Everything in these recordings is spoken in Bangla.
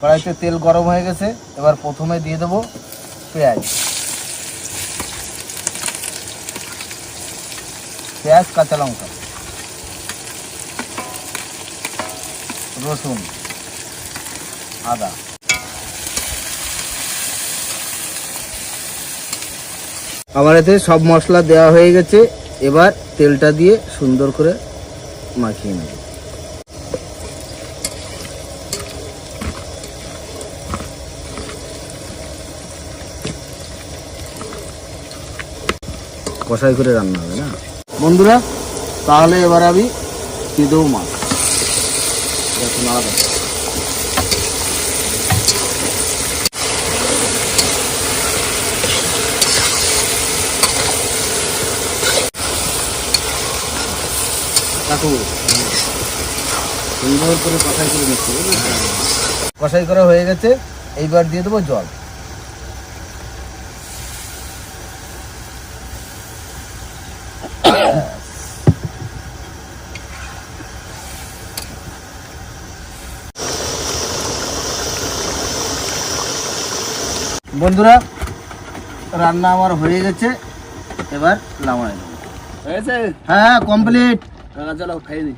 কড়াইতে তেল গরম হয়ে গেছে, এবার প্রথমে দিয়ে দেবো পেঁয়াজ, কাঁচা লঙ্কা, রসুন, আদা। আমার এতে সব মশলা দেওয়া হয়ে গেছে, এবার তেলটা দিয়ে সুন্দর করে মাখিয়ে নেব। কষাই করে রান্না হবে না বন্ধুরা। তাহলে এবার আমি দিয়ে দেবো মাছ। সুন্দর করে কষাই করে নিচ্ছি। কষাই করা হয়ে গেছে, এইবার দিয়ে দেবো জল। বন্ধুরা রান্না আমার হয়ে গেছে, এবার নামাই দেবো। হয়েছে? হ্যাঁ কমপ্লিট। চলো খাই দিই।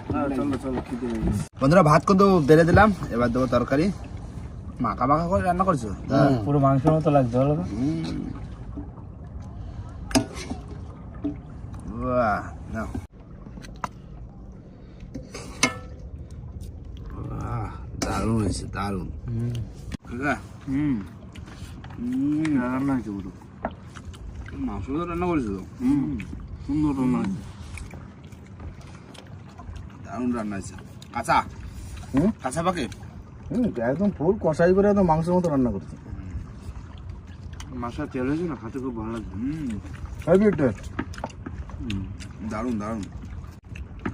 চলো খেতে। বন্ধুরা ভাত কিন্তু বেড়ে দিলাম, এবার দেবো তরকারি। মাখা মাখা করে রান্না করছো, পুরো মাংসের মতো লাগছে। বলো দারুণ হয়েছে, দারুণ। রান্না হয়েছে পুরো। মাংস রান্না করেছো? সুন্দর রান্না হয়েছে, দারুণ রান্না হয়েছে। কাঁচা কাঁচা পাকে একদম ফুল কষাই করে একদম মাংসের মতো রান্না করছে। মাছের তেল হয়েছে না, খেতে খুব ভালো লাগছে। দারুণ দারুণ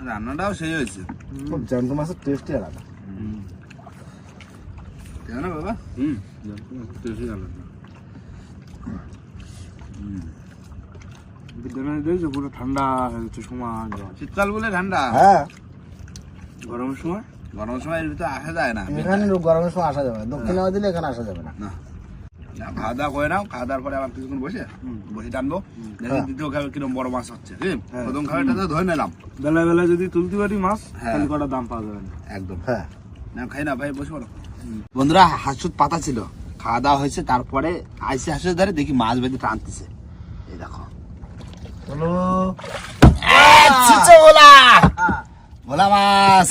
রান্নাটাও সেই হয়েছে। জ্যান্ত মাছের টেস্টই আলাদা। কেন না বাবা? টেস্টই আলাদা। বিদ্যালয় দেখছো পুরো ঠান্ডা হয়ে গেছে সময়। শীতকাল বলে ঠান্ডা। হ্যাঁ গরমের সময়, গরমের সময় এর ভিতরে আসা যায় না। এখানে গরমের সময় আসা যাবে না, দক্ষিণে দিলে এখানে আসা যাবে না। খাওয়া দাওয়া করে নাও, খাওয়া দাওয়ার পরে আবার কিছুক্ষণ বসে টানবো। দ্বিতীয় খাবে কিরকম বড় মাছ হচ্ছে। প্রথম খাবারটা তো ধরে নিলাম। বেলায় বেলায় যদি তুলতে পারি মাছ, তাহলে কটা দাম পাওয়া যাবে না। একদম। হ্যাঁ না খাই না ভাই, বসে পড়ো। বন্ধুরা হাঁসুর পাতা ছিল, খাওয়া দাওয়া হয়েছে, তারপরে আইসি হাঁসের ধারে দেখি মাছ বেঁধে টানতেছে। এই দেখো ভোলা মাছ।